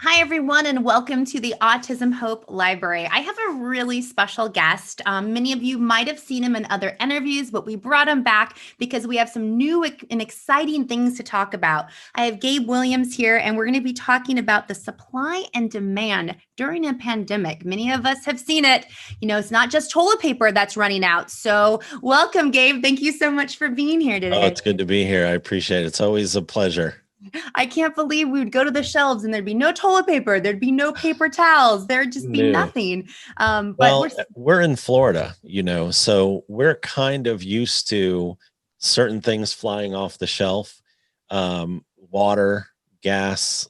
Hi, everyone, and welcome to the Autism Hope Library. I have a really special guest. Many of you might have seen him in other interviews, but we brought him back because we have some new and exciting things to talk about. I have Gabe Williams here, and we're going to be talking about the supply and demand during a pandemic. Many of us have seen it. You know, it's not just toilet paper that's running out. So, welcome, Gabe. Thank you so much for being here Oh, today. it's good to be here. I appreciate it. It's always a pleasure. I can't believe we would go to the shelves and there'd be no toilet paper, there'd be no paper towels, there'd just be No. nothing. But Well, we're in Florida, so we're kind of used to certain things flying off the shelf. Water, gas,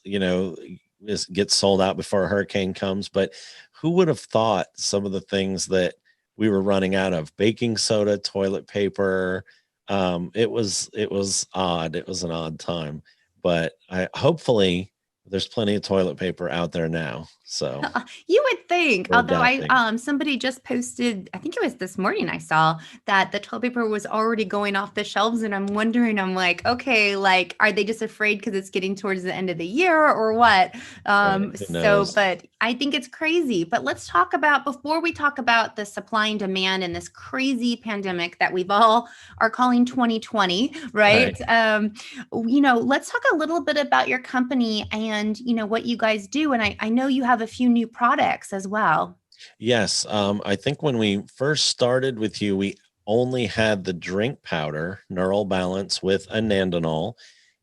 gets sold out before a hurricane comes. But who would have thought some of the things that we were running out of? Baking soda, toilet paper. It was odd. It was an odd time. But I hopefully there's plenty of toilet paper out there now. So you would think, we're although adapting. somebody just posted, I think it was this morning I saw that the toilet paper was already going off the shelves, and I'm wondering, I'm like, okay, like, are they just afraid because it's getting towards the end of the year or what? Right. Who knows? But I think it's crazy. But let's talk about, before we talk about the supply and demand and this crazy pandemic that we've all are calling 2020, Right. right? Let's talk a little bit about your company and, what you guys do. And I know you have a few new products as well. Yes. I think when we first started with you, we only had the drink powder, Neural Balance, with anandinol.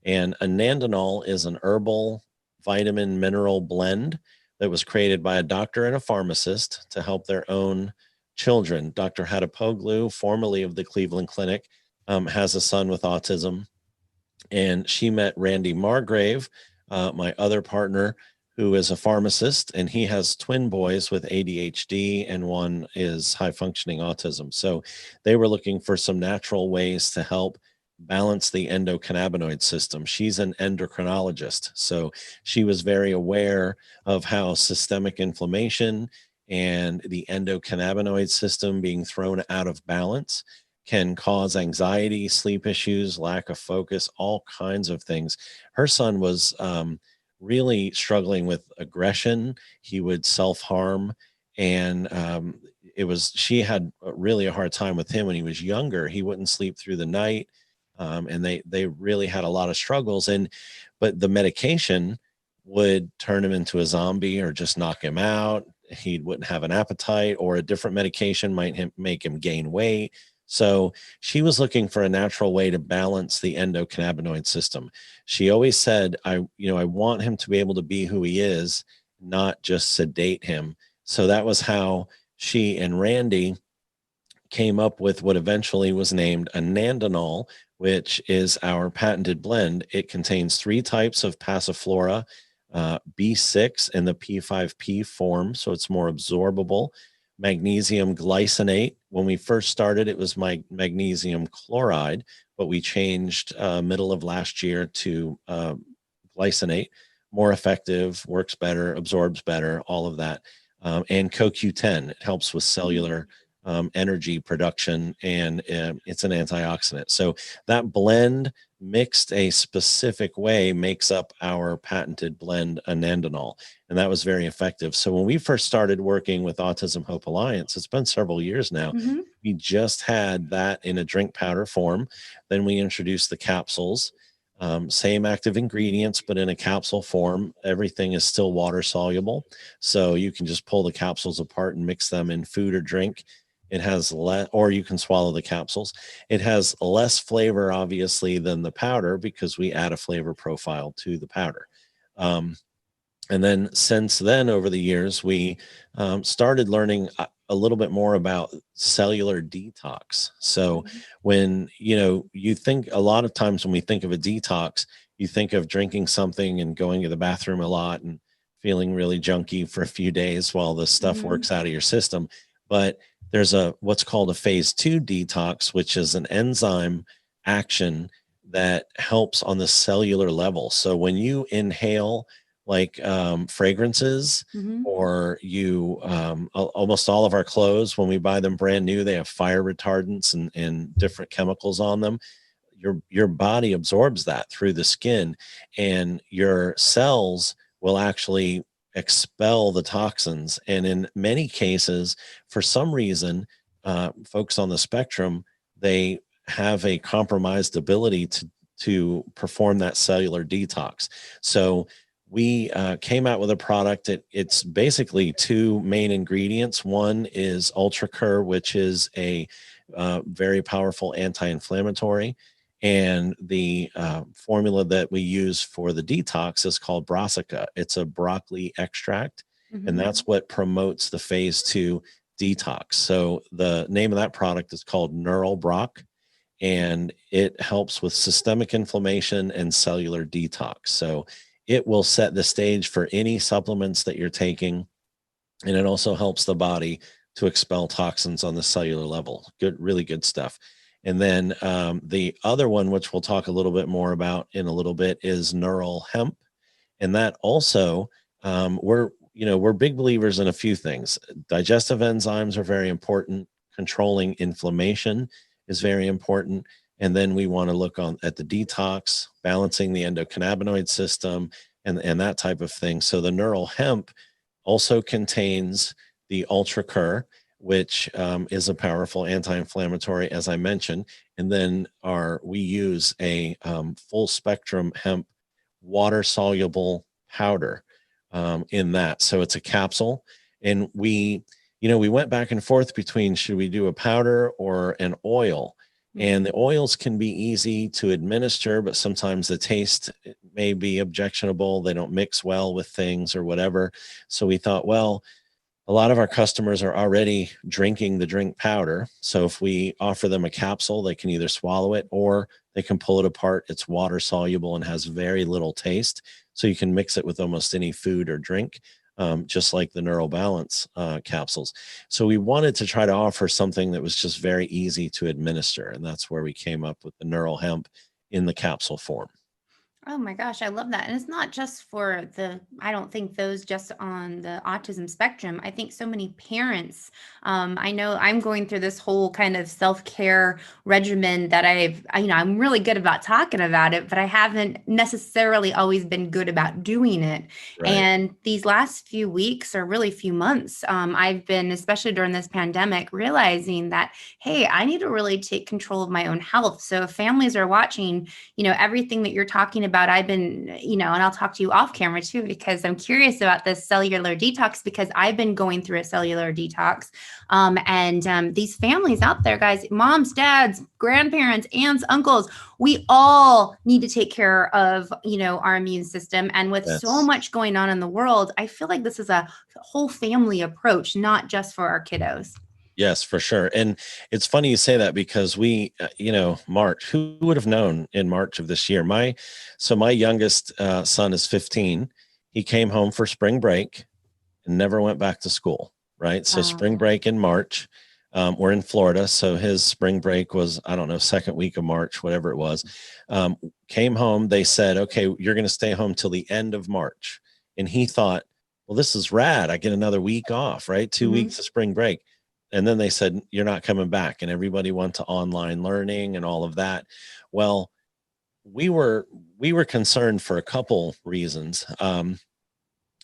And anandinol is an herbal vitamin mineral blend that was created by a doctor and a pharmacist to help their own children. Dr. Hadapoglu, formerly of the Cleveland Clinic, has a son with autism. And she met Randy Margrave, my other partner, who is a pharmacist, and he has twin boys with ADHD, and one is high functioning autism. So they were looking for some natural ways to help balance the endocannabinoid system. She's an endocrinologist, so she was very aware of how systemic inflammation and the endocannabinoid system being thrown out of balance can cause anxiety, sleep issues, lack of focus, all kinds of things. Her son was really struggling with aggression. He would self harm. And she had really a hard time with him when he was younger. He wouldn't sleep through the night. And they really had a lot of struggles. But the medication would turn him into a zombie or just knock him out. He wouldn't have an appetite, or a different medication might make him gain weight. So she was looking for a natural way to balance the endocannabinoid system. She always said, I want him to be able to be who he is, not just sedate him. So that was how she and Randy came up with what eventually was named anandinol, which is our patented blend. It contains three types of passiflora, B6 in the P5P form, so it's more absorbable. Magnesium glycinate. When we first started, it was magnesium chloride, but we changed middle of last year to glycinate. More effective, works better, absorbs better, all of that. And CoQ10, it helps with cellular energy production, and it's an antioxidant. So that blend mixed a specific way makes up our patented blend anandinol, and that was very effective. So when we first started working with Autism Hope Alliance, it's been several years now, Mm-hmm. we just had that in a drink powder form. Then we introduced the capsules, same active ingredients, but in a capsule form. Everything is still water soluble, so you can just pull the capsules apart and mix them in food or drink. It has less, or you can swallow the capsules. It has less flavor, obviously, than the powder because we add a flavor profile to the powder. Um, and then since then, over the years, we started learning a little bit more about cellular detox. So when you think, a lot of times when we think of a detox, you think of drinking something and going to the bathroom a lot and feeling really junky for a few days while the stuff Mm-hmm. works out of your system. But there's a what's called a phase 2 detox, which is an enzyme action that helps on the cellular level. So when you inhale like fragrances, Mm-hmm. or almost all of our clothes, when we buy them brand new, they have fire retardants and different chemicals on them. Your body absorbs that through the skin, and your cells will actually expel the toxins. And in many cases, for some reason, folks on the spectrum, they have a compromised ability to perform that cellular detox. So we came out with a product that it's basically two main ingredients. One is UltraCur, which is a very powerful anti-inflammatory, and the formula that we use for the detox is called Brassica. It's a broccoli extract, and that's what promotes the phase 2 detox. So the name of that product is called Neural Brock, and it helps with systemic inflammation and cellular detox. So it will set the stage for any supplements that you're taking, and it also helps the body to expel toxins on the cellular level. Good, really good stuff. And then the other one, which we'll talk a little bit more about in a little bit, is Neural Hemp, and that also we're big believers in a few things. Digestive enzymes are very important. Controlling inflammation is very important. And then we want to look at the detox, balancing the endocannabinoid system, and that type of thing. So the Neural Hemp also contains the UltraCur, which is a powerful anti-inflammatory, as I mentioned. And then we use a full spectrum hemp water soluble powder in that. So it's a capsule. And we went back and forth between, should we do a powder or an oil? And the oils can be easy to administer, but sometimes the taste may be objectionable. They don't mix well with things or whatever. So we thought, well, a lot of our customers are already drinking the drink powder. So if we offer them a capsule, they can either swallow it or they can pull it apart. It's water soluble and has very little taste. So you can mix it with almost any food or drink, just like the Neural Balance capsules. So we wanted to try to offer something that was just very easy to administer. And that's where we came up with the Neural Hemp in the capsule form. Oh my gosh, I love that. And it's not just for I don't think those just on the autism spectrum. I think so many parents, I know I'm going through this whole kind of self-care regimen that I'm really good about talking about it, but I haven't necessarily always been good about doing it. Right. And these last few weeks or really few months, I've been, especially during this pandemic, realizing that, hey, I need to really take control of my own health. So if families are watching, everything that you're talking about, I've been, and I'll talk to you off camera too, because I'm curious about this cellular detox, because I've been going through a cellular detox. These families out there, guys, moms, dads, grandparents, aunts, uncles, we all need to take care of, our immune system. And with so much going on in the world, I feel like this is a whole family approach, not just for our kiddos. Yes, for sure. And it's funny you say that, because we, March, who would have known in March of this year? My youngest son is 15. He came home for spring break and never went back to school. Right. So spring break in March, we're in Florida. So his spring break was, I don't know, second week of March, whatever it was. Came home. They said, okay, you're going to stay home till the end of March. And he thought, well, this is rad. I get another week off, right? 2 weeks of spring break. And then they said, you're not coming back. And everybody went to online learning and all of that. Well, we were concerned for a couple reasons.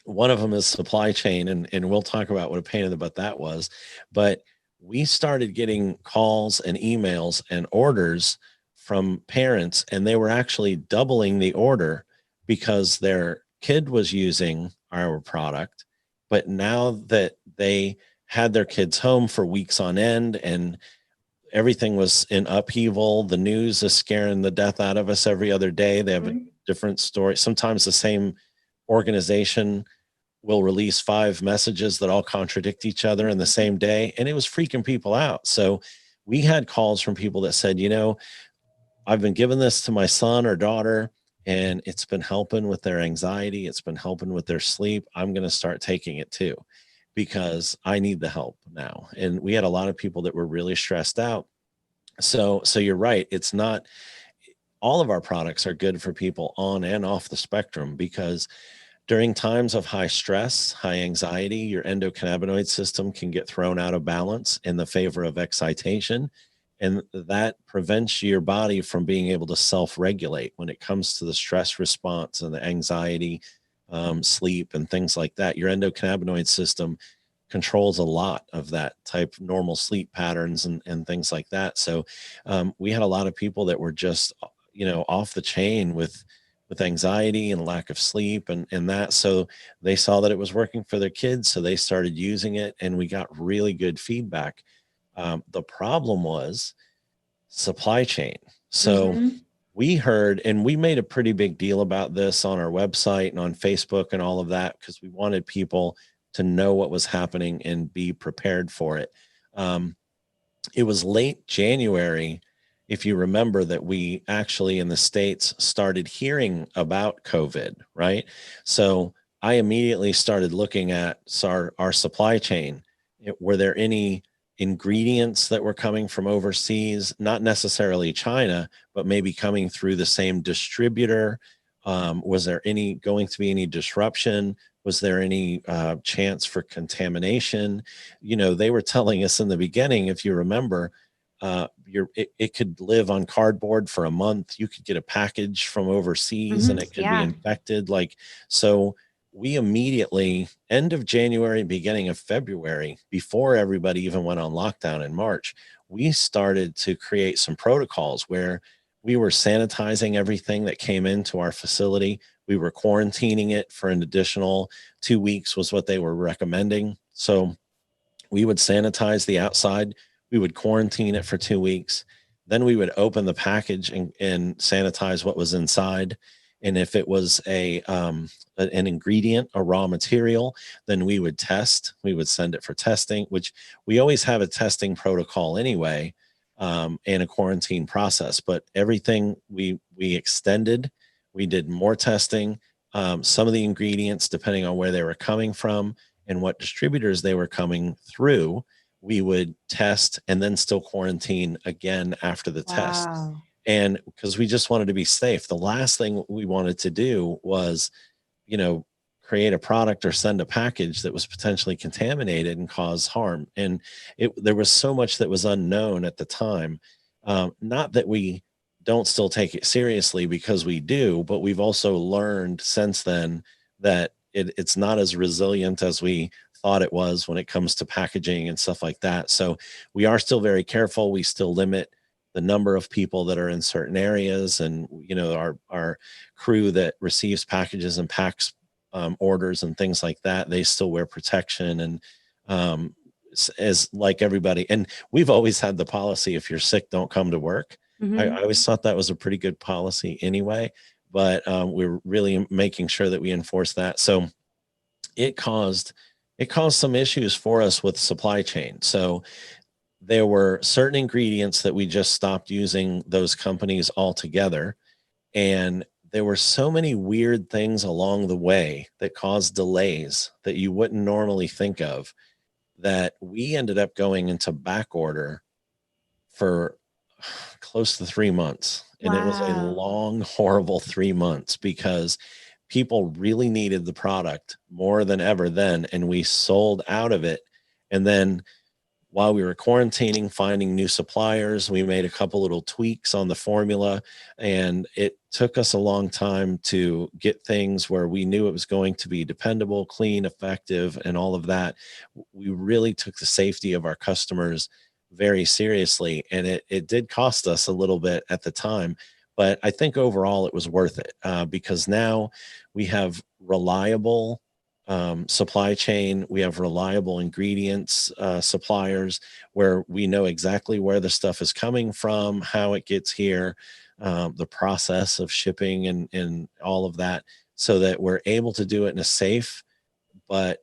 One of them is supply chain, and we'll talk about what a pain in the butt that was. But we started getting calls and emails and orders from parents, and they were actually doubling the order because their kid was using our product. But now that they had their kids home for weeks on end and everything was in upheaval, the news is scaring the death out of us every other day. They have a different story. Sometimes the same organization will release 5 messages that all contradict each other in the same day. And it was freaking people out. So we had calls from people that said, I've been giving this to my son or daughter, and it's been helping with their anxiety. It's been helping with their sleep. I'm going to start taking it too, because I need the help now. And we had a lot of people that were really stressed out. So you're right. It's not all of our products are good for people on and off the spectrum, because during times of high stress, high anxiety, your endocannabinoid system can get thrown out of balance in the favor of excitation. And that prevents your body from being able to self-regulate when it comes to the stress response and the anxiety. sleep and things like that. Your endocannabinoid system controls a lot of that type normal sleep patterns and things like that. So we had a lot of people that were just, off the chain with anxiety and lack of sleep and that. So they saw that it was working for their kids. So they started using it and we got really good feedback. The problem was supply chain. So Mm-hmm. we heard, and we made a pretty big deal about this on our website and on Facebook and all of that because we wanted people to know what was happening and be prepared for it. Um, it was late January, if you remember, that we actually in the States started hearing about COVID, right? So I immediately started looking at our supply chain. Were there any ingredients that were coming from overseas, not necessarily China, but maybe coming through the same distributor? Was there any going to be any disruption? Was there any chance for contamination? They were telling us in the beginning, if you remember, it could live on cardboard for a month. You could get a package from overseas Mm-hmm. and it could be Yeah. infected. So we immediately, end of January, beginning of February, before everybody even went on lockdown in March, we started to create some protocols where we were sanitizing everything that came into our facility. We were quarantining it for an additional 2 weeks was what they were recommending. So we would sanitize the outside, we would quarantine it for 2 weeks. Then we would open the package and sanitize what was inside. And if it was an ingredient, a raw material, then we would test. We would send it for testing, which we always have a testing protocol anyway, and a quarantine process. But everything we extended, we did more testing. Some of the ingredients, depending on where they were coming from, and what distributors they were coming through, we would test and then still quarantine again after the test. Wow. And because we just wanted to be safe, the last thing we wanted to do was, you know, create a product or send a package that was potentially contaminated and cause harm. And there was so much that was unknown at the time. Not that we don't still take it seriously, because we do, but we've also learned since then that it's not as resilient as we thought it was when it comes to packaging and stuff like that. So we are still very careful. We still limit the number of people that are in certain areas, and our crew that receives packages and packs orders and things like that, they still wear protection, and um, as like everybody. And we've always had the policy, if you're sick, don't come to work. I Mm-hmm. always thought that was a pretty good policy anyway, but we're really making sure that we enforce that. So it caused it caused some issues for us with supply chain. So there were certain ingredients that we just stopped using those companies altogether, and there were so many weird things along the way that caused delays that you wouldn't normally think of, that we ended up going into back order for close to 3 months. And it was a Wow. long, horrible 3 months because people really needed the product more than ever then. And we sold out of it. And then while we were quarantining, finding new suppliers, we made a couple little tweaks on the formula. And it took us a long time to get things where we knew it was going to be dependable, clean, effective, and all of that. We really took the safety of our customers very seriously. And it did cost us a little bit at the time. But I think overall it was worth it, because now we have reliable supply chain. We have reliable ingredients suppliers where we know exactly where the stuff is coming from, how it gets here, the process of shipping and all of that, so that we're able to do it in a safe, but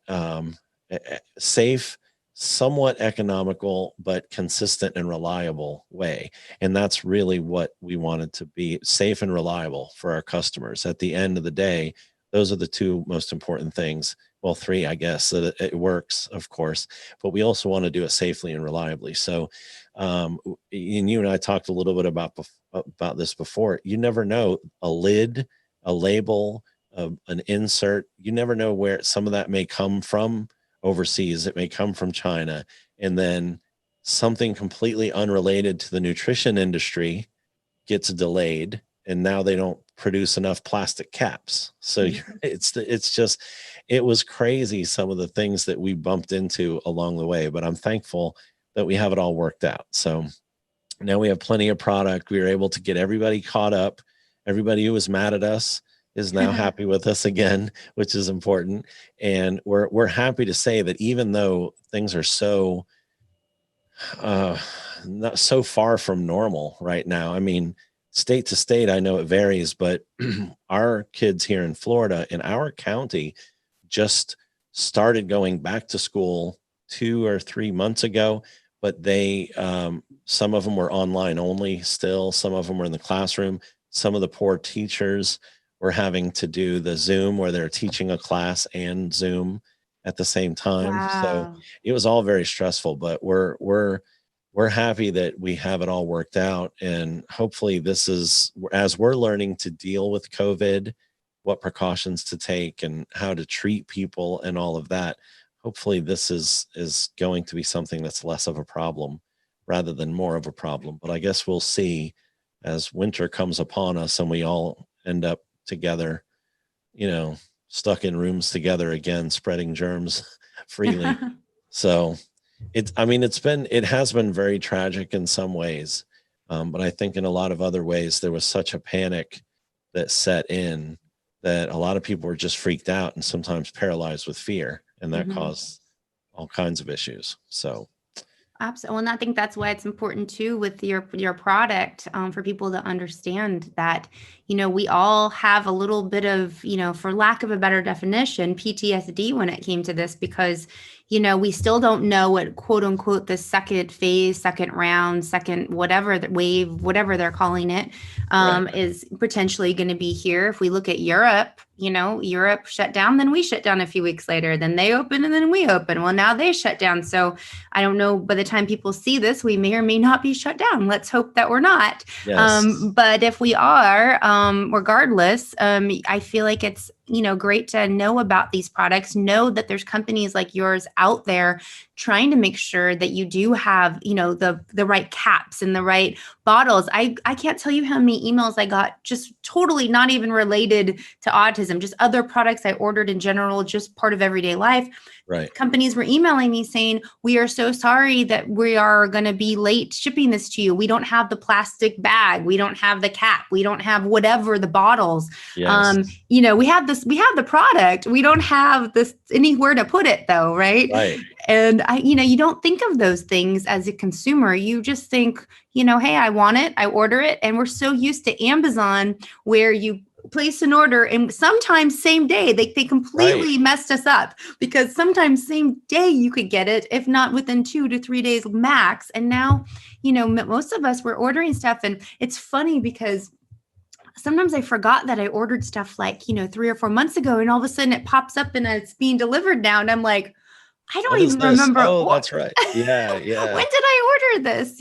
safe, somewhat economical, but consistent and reliable way. And that's really what we wanted to be: safe and reliable for our customers. At the end of the day, those are the two most important things. Well, three, I guess, so that it works, of course, but we also want to do it safely and reliably. So, and you and I talked a little bit about this before. You never know, a lid, a label, an insert. You never know where some of that may come from overseas. It may come from China, and then something completely unrelated to the nutrition industry gets delayed, and now they don't produce enough plastic caps. So Mhm. it's just, it was crazy, some of the things that we bumped into along the way, but I'm thankful that we have it all worked out. So now we have plenty of product. We were able to get everybody caught up. Everybody who was mad at us is now happy with us again, which is important. And we're happy to say that even though things are so uh, not so far from normal right now. I mean, state to state, I know it varies, but our kids here in Florida, in our county, just started going back to school 2 or 3 months ago. But some of them were online only still. Some of them were in the classroom. Some of the poor teachers were having to do the Zoom where they're teaching a class and Zoom at the same time. So Wow. it was all very stressful, but we're happy that we have it all worked out. And hopefully this is, as we're learning to deal with COVID, what precautions to take and how to treat people and all of that, hopefully this is going to be something that's less of a problem rather than more of a problem. But I guess we'll see as winter comes upon us and we all end up together, you know, stuck in rooms together again, spreading germs freely. So I mean, it has been very tragic in some ways. But I think in a lot of other ways, there was such a panic that set in that a lot of people were just freaked out and sometimes paralyzed with fear. And that Mhm. caused all kinds of issues. So, Absolutely. And I think that's why it's important too with your product, for people to understand that, we all have a little bit of, for lack of a better definition, PTSD when it came to this, because, we still don't know what quote unquote the second phase, second round, second whatever the wave, whatever they're calling it, right. is potentially going to be here. If we look at Europe, Europe shut down, then we shut down a few weeks later, then they open and then we open. Well, now they shut down. So I don't know, by the time people see this, we may or may not be shut down. Let's hope that we're not. Yes. But if we are, regardless, I feel like it's, great to know about these products, know that there's companies like yours out there trying to make sure that you do have, the right caps and the right bottles. I can't tell you how many emails I got just totally not even related to autism, just other products I ordered in general, just part of everyday life. Right. Companies were emailing me saying, we are so sorry that we are going to be late shipping this to you. We don't have the plastic bag. We don't have the cap. We don't have whatever the bottles. Yes. We have this, we have the product. We don't have this anywhere to put it though. Right. Right. And you don't think of those things as a consumer. You just think, hey, I want it, I order it. And we're so used to Amazon where you place an order and sometimes same day. They completely Right. messed us up, because sometimes same day you could get it, if not within 2 to 3 days max. And now, most of us were ordering stuff, and it's funny because sometimes I forgot that I ordered stuff like, 3 or 4 months ago, and all of a sudden it pops up and it's being delivered now. And I'm like, I don't What is even this? remember Oh, or that's right. Yeah. when Yeah. did I order this?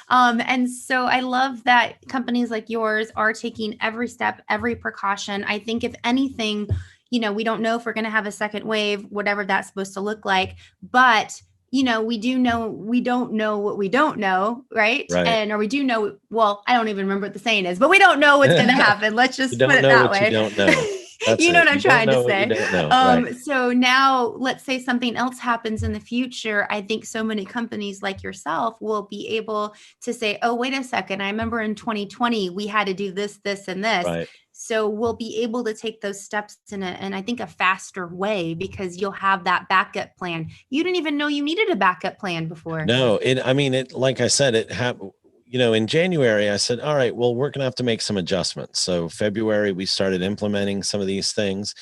And so I love that companies like yours are taking every step, every precaution. I think if anything, we don't know if we're going to have a second wave, whatever that's supposed to look like, but we do know we don't know what we don't know, right? Right. And or we do know, well, I don't even remember what the saying is, but we don't know what's going to happen. Let's You just put don't it know that what you way. don't know. That's You know it. what I'm You don't trying to know what you say. don't know. Right. So now let's say something else happens in the future. I think so many companies like yourself will be able to say, oh, wait a second. I remember in 2020, we had to do this, this, and this. Right. So we'll be able to take those steps and I think a faster way, because you'll have that backup plan. You didn't even know you needed a backup plan before. No, I mean, like I said, it happened, in January, I said, all right, well, we're going to have to make some adjustments. So February, we started implementing some of these things.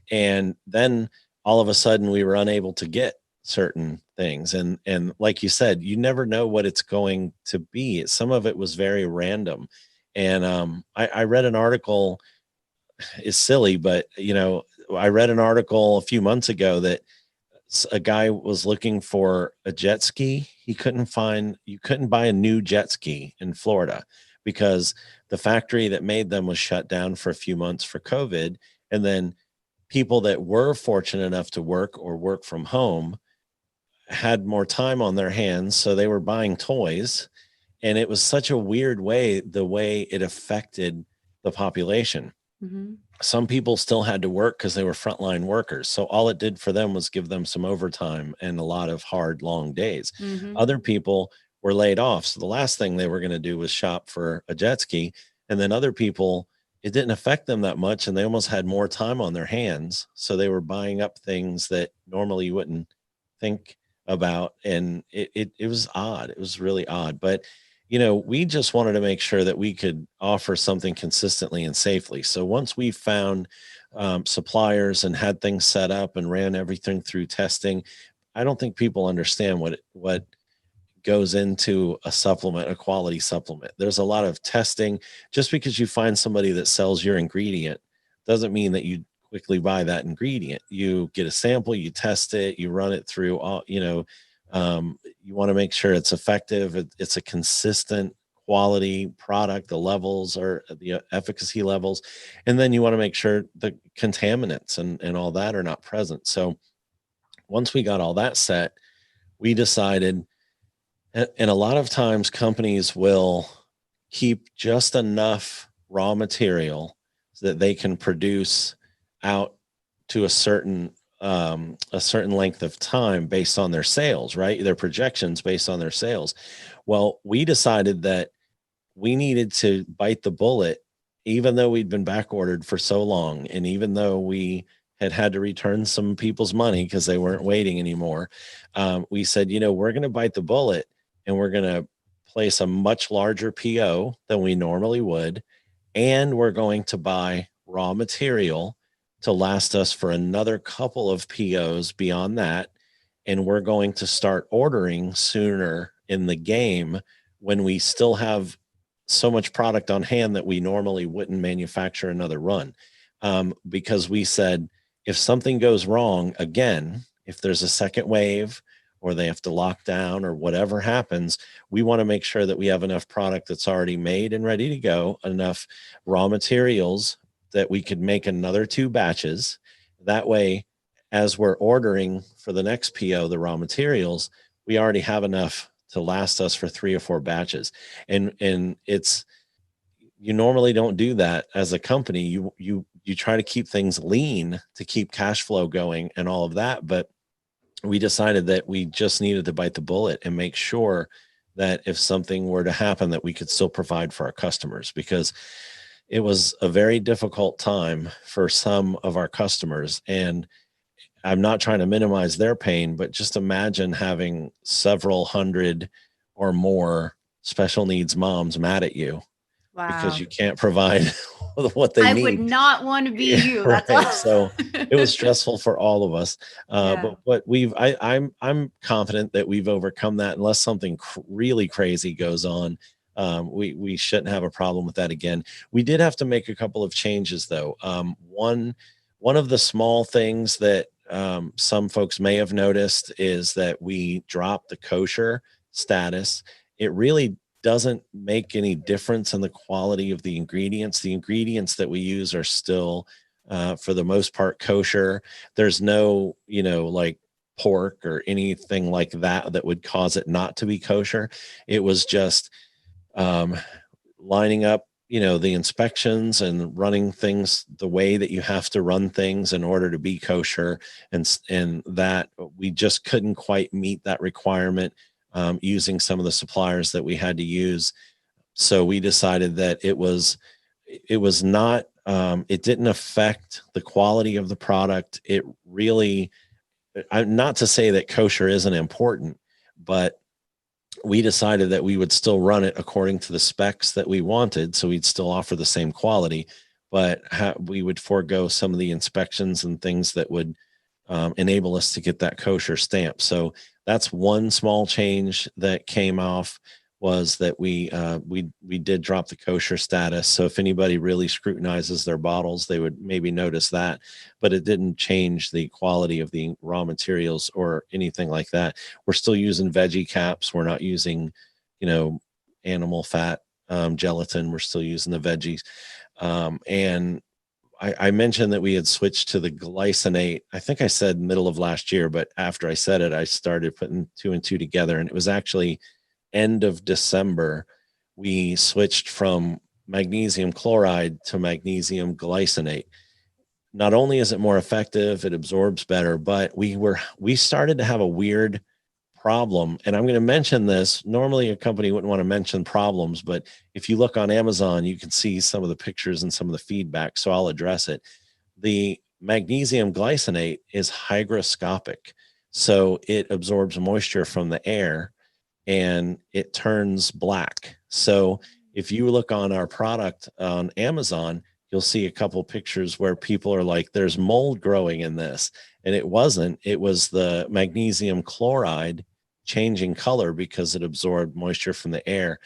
And then all of a sudden we were unable to get certain things. And like you said, you never know what it's going to be. Some of it was very random. And I read an article, is silly, but I read an article a few months ago that a guy was looking for a jet ski. You couldn't buy a new jet ski in Florida because the factory that made them was shut down for a few months for COVID. And then people that were fortunate enough to work or work from home had more time on their hands. So they were buying toys. And it was such a weird way, the way it affected the population. Mhm. Some people still had to work because they were frontline workers. So all it did for them was give them some overtime and a lot of hard, long days. Mhm. Other people were laid off. So the last thing they were going to do was shop for a jet ski. And then other people, it didn't affect them that much. And they almost had more time on their hands. So they were buying up things that normally you wouldn't think about. And it was odd. It was really odd. But we just wanted to make sure that we could offer something consistently and safely. So once we found suppliers and had things set up and ran everything through testing, I don't think people understand what goes into a supplement, a quality supplement. There's a lot of testing. Just because you find somebody that sells your ingredient doesn't mean that you quickly buy that ingredient. You get a sample, you test it, you run it through all, you want to make sure it's effective. It's a consistent quality product, the levels or the efficacy levels. And then you want to make sure the contaminants and all that are not present. So once we got all that set, we decided, and a lot of times companies will keep just enough raw material so that they can produce out to a certain length of time based on their sales, right? Their projections based on their sales. Well, we decided that we needed to bite the bullet, even though we'd been back ordered for so long, and even though we had to return some people's money because they weren't waiting anymore. We said, we're going to bite the bullet and we're going to place a much larger PO than we normally would. And we're going to buy raw material to last us for another couple of POs beyond that. And we're going to start ordering sooner in the game when we still have so much product on hand that we normally wouldn't manufacture another run. Because we said, if something goes wrong again, if there's a second wave or they have to lock down or whatever happens, we want to make sure that we have enough product that's already made and ready to go, enough raw materials that we could make another 2 batches. That way, as we're ordering for the next PO, the raw materials, we already have enough to last us for 3 or 4 batches. And it's, you normally don't do that as a company. You try to keep things lean to keep cash flow going and all of that. But we decided that we just needed to bite the bullet and make sure that if something were to happen, that we could still provide for our customers, because it was a very difficult time for some of our customers. And I'm not trying to minimize their pain, but just imagine having several hundred or more special needs moms mad at you because Wow. you can't provide what they I would need. not want to be you. That's Right. all. So it was stressful for all of us. Yeah. But I'm confident that we've overcome that. Unless something really crazy goes on, we shouldn't have a problem with that again. We did have to make a couple of changes though. One of the small things that some folks may have noticed is that we dropped the kosher status. It really doesn't make any difference in the quality of the ingredients. The ingredients that we use are still, for the most part, kosher. There's no, like pork or anything like that that would cause it not to be kosher. It was just lining up, the inspections and running things the way that you have to run things in order to be kosher. And that we just couldn't quite meet that requirement using some of the suppliers that we had to use. So we decided that it was not, it didn't affect the quality of the product. It really, not to say that kosher isn't important, but we decided that we would still run it according to the specs that we wanted. So we'd still offer the same quality, but we would forego some of the inspections and things that would enable us to get that kosher stamp. So that's one small change that came off, was that we did drop the kosher status. So if anybody really scrutinizes their bottles, they would maybe notice that, but it didn't change the quality of the raw materials or anything like that. We're still using veggie caps. We're not using, animal fat gelatin. We're still using the veggies. And I mentioned that we had switched to the glycinate. I think I said middle of last year, but after I said it, I started putting 2 and 2 together, and it was actually end of December. We switched from magnesium chloride to magnesium glycinate. Not only is it more effective, it absorbs better, but we started to have a weird problem. And I'm going to mention this. Normally a company wouldn't want to mention problems, but if you look on Amazon, you can see some of the pictures and some of the feedback. So I'll address it. The magnesium glycinate is hygroscopic. So it absorbs moisture from the air and it turns black. So if you look on our product on Amazon, you'll see a couple pictures where people are like, there's mold growing in this. And it wasn't, it was the magnesium chloride changing color because it absorbed moisture from the air.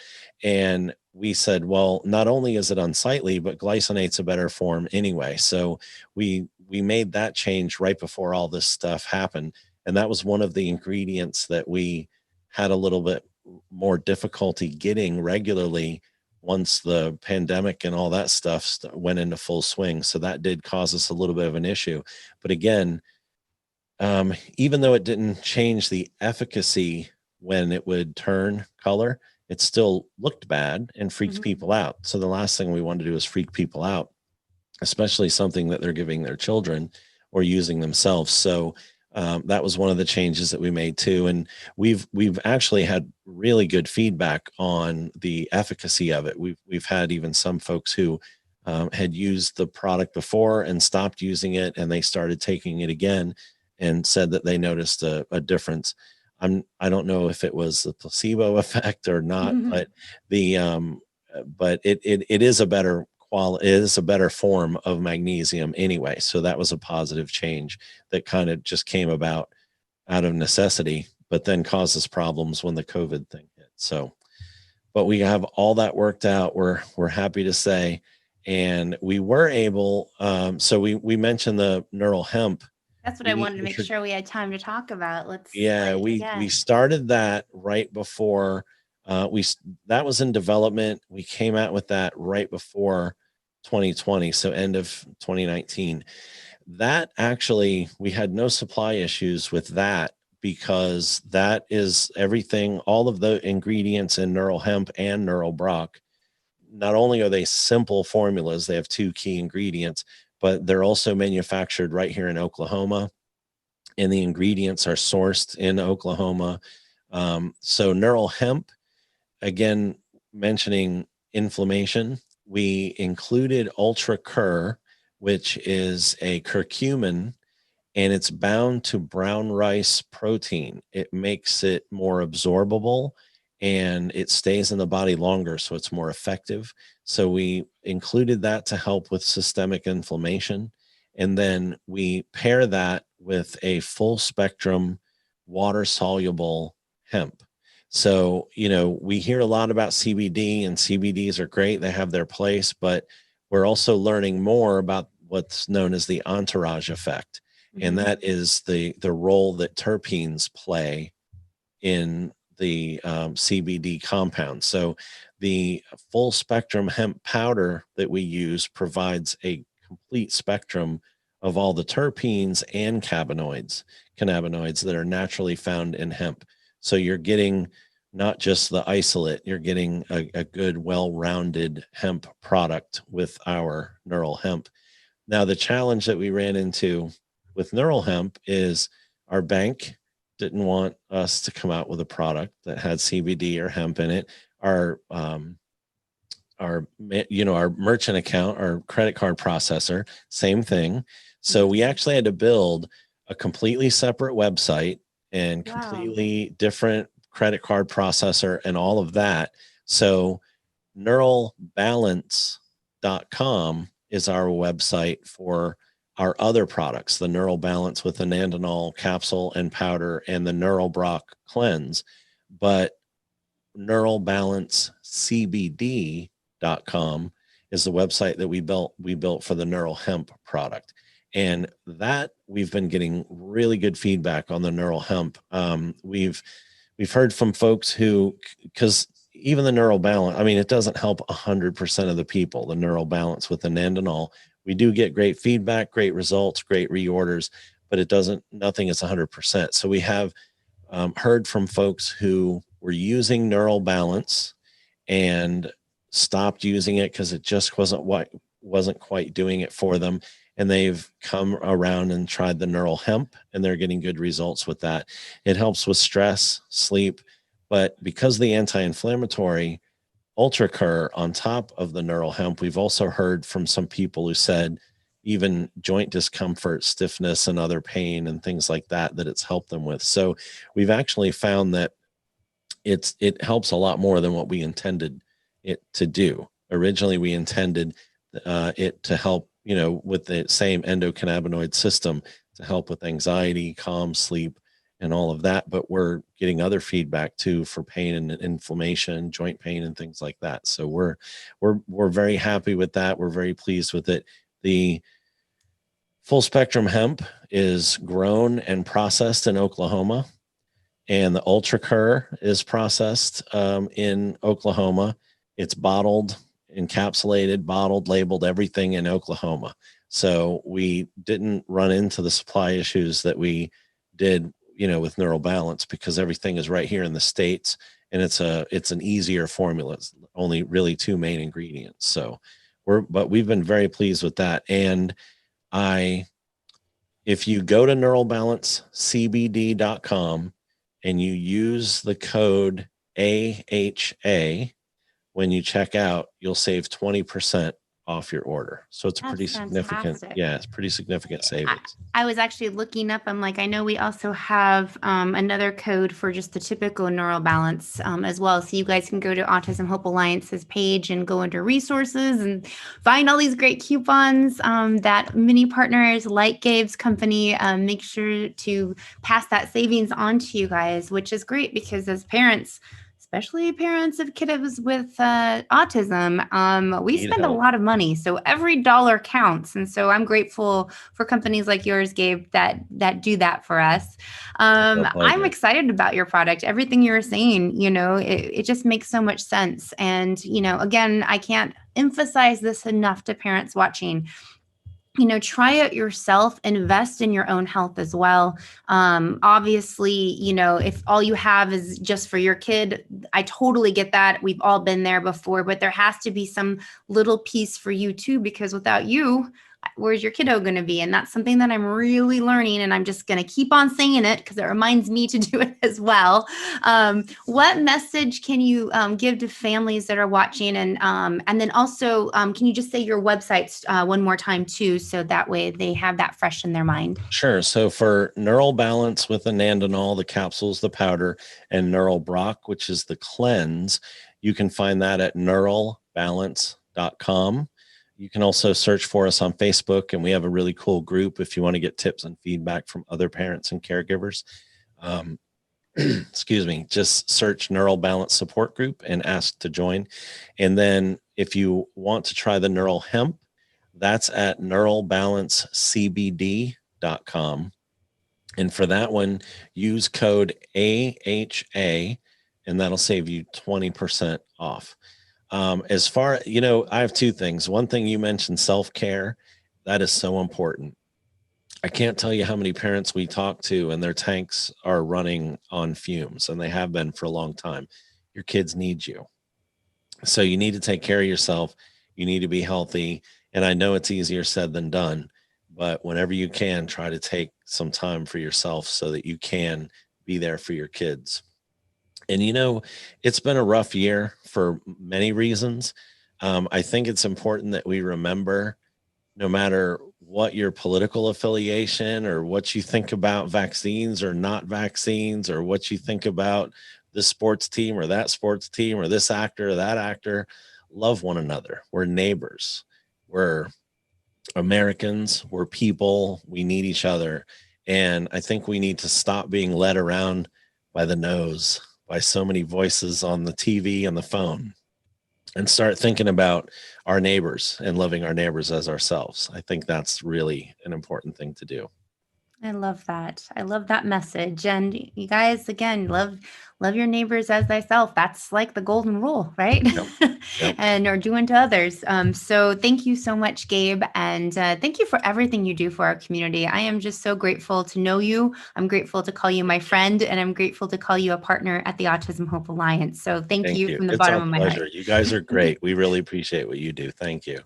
And we said, well, not only is it unsightly, but glycinate's a better form anyway. So we made that change right before all this stuff happened. And that was one of the ingredients that we had a little bit more difficulty getting regularly once the pandemic and all that stuff went into full swing. So that did cause us a little bit of an issue. But again, even though it didn't change the efficacy when it would turn color, it still looked bad and freaked people out. So the last thing we wanted to do is freak people out, especially something that they're giving their children or using themselves. So that was one of the changes that we made too. And we've actually had really good feedback on the efficacy of it. We've had even some folks who had used the product before and stopped using it, and they started taking it again and said that they noticed a difference. I don't know if it was the placebo effect or not, but it is a better quality, it is a better form of magnesium anyway. So that was a positive change that kind of just came about out of necessity, but then causes problems when the COVID thing hit. So, but we have all that worked out. We're happy to say, and we were able. So we mentioned the neural hemp. That's what I wanted to make sure we had time to talk about. We started that right before that was in development. We came out with that right before 2020, so end of 2019. That actually, we had no supply issues with that because that is everything, all of the ingredients in neural hemp and neural brock. Not only are they simple formulas, they have two key ingredients, but they're also manufactured right here in Oklahoma, and the ingredients are sourced in Oklahoma. So neural hemp, again, mentioning inflammation, we included Ultra Cur, which is a curcumin, and it's bound to brown rice protein. It makes it more absorbable and it stays in the body longer, so it's more effective. So we included that to help with systemic inflammation. And then we pair that with a full spectrum water soluble hemp. So, we hear a lot about CBD, and CBDs are great. They have their place, but we're also learning more about what's known as the entourage effect. And that is the role that terpenes play in the CBD compound. So the full spectrum hemp powder that we use provides a complete spectrum of all the terpenes and cannabinoids that are naturally found in hemp. So you're getting not just the isolate, you're getting a good, well-rounded hemp product with our neural hemp. Now, the challenge that we ran into with neural hemp is our bank didn't want us to come out with a product that had CBD or hemp in it. Our merchant account, our credit card processor, same thing. So we actually had to build a completely separate website and completely different credit card processor and all of that. So neuralbalance.com is our website for our other products, the Neural Balance with anandinol capsule and powder and the Neural Brock cleanse. But neuralbalancecbd.com is the website that we built for the neural hemp product. And that we've been getting really good feedback on the neural hemp. We've heard from folks who, because even the neural balance, I mean, it doesn't help 100% of the people, the neural balance with anandinol. We do get great feedback, great results, great reorders, but nothing is 100%. So we have heard from folks who were using neural balance and stopped using it because it just wasn't quite doing it for them. And they've come around and tried the neural hemp, and they're getting good results with that. It helps with stress, sleep, but because the anti-inflammatory ultracur on top of the neural hemp, we've also heard from some people who said even joint discomfort, stiffness, and other pain and things like that, that it's helped them with. So we've actually found that it helps a lot more than what we intended it to do. Originally, we intended it to help, with the same endocannabinoid system to help with anxiety, calm, sleep, and all of that. But we're getting other feedback too for pain and inflammation, joint pain, and things like that. So we're very happy with that. We're very pleased with it. The full spectrum hemp is grown and processed in Oklahoma, and the ultracur is processed in Oklahoma. It's bottled, encapsulated, bottled, labeled, everything in Oklahoma. So we didn't run into the supply issues that we did, with Neural Balance, because everything is right here in the States, and it's an easier formula. It's only really two main ingredients. So we've been very pleased with that. And if you go to neuralbalancecbd.com and you use the code AHA when you check out, you'll save 20% off your order. So it's That's pretty significant. fantastic. Yeah, it's pretty significant savings. I was actually looking up. I'm like, I know we also have another code for just the typical Neural Balance as well. So you guys can go to Autism Hope Alliance's page and go under resources and find all these great coupons that many partners like Gabe's company make sure to pass that savings on to you guys, which is great because as parents, especially parents of kiddos with autism, we spend a lot of money. So every dollar counts. And so I'm grateful for companies like yours, Gabe, that do that for us. I'm excited about your product. Everything you were saying, it just makes so much sense. And, again, I can't emphasize this enough to parents watching. Try it yourself, invest in your own health as well. Obviously, if all you have is just for your kid, I totally get that. We've all been there before, but there has to be some little piece for you too, because without you, where's your kiddo going to be? And that's something that I'm really learning, and I'm just going to keep on saying it because it reminds me to do it as well. What message can you give to families that are watching? And then also, can you just say your websites one more time too, so that way they have that fresh in their mind? Sure. So for Neural Balance with anandinol, the capsules, the powder, and Neural Brock, which is the cleanse, you can find that at neuralbalance.com. You can also search for us on Facebook, and we have a really cool group if you want to get tips and feedback from other parents and caregivers. Excuse me, just search Neural Balance Support Group and ask to join. And then if you want to try the Neural Hemp, that's at neuralbalancecbd.com. And for that one, use code AHA, and that'll save you 20% off. As far, I have two things. One thing, you mentioned self-care. That is so important. I can't tell you how many parents we talk to and their tanks are running on fumes, and they have been for a long time. Your kids need you. So you need to take care of yourself. You need to be healthy. And I know it's easier said than done, but whenever you can, try to take some time for yourself so that you can be there for your kids. And, it's been a rough year for many reasons. I think it's important that we remember, no matter what your political affiliation or what you think about vaccines or not vaccines, or what you think about this sports team or that sports team or this actor or that actor, love one another. We're neighbors. We're Americans. We're people. We need each other. And I think we need to stop being led around by the nose by so many voices on the TV and the phone, and start thinking about our neighbors and loving our neighbors as ourselves. I think that's really an important thing to do. I love that. I love that message. And you guys, again, love your neighbors as thyself. That's like the golden rule, right? Yep. Yep. And or doing to others. So thank you so much, Gabe, and thank you for everything you do for our community. I am just so grateful to know you. I'm grateful to call you my friend, and I'm grateful to call you a partner at the Autism Hope Alliance. So thank Thank you you. from the It's bottom our of my heart. pleasure. You guys are great. We really appreciate what you do. Thank you.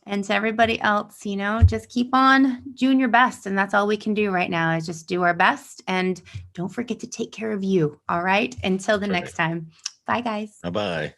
And to everybody else, just keep on doing your best. And that's all we can do right now is just do our best. And don't forget to take care of you. All right. Until the That's right. next time. Bye, guys. Bye-bye.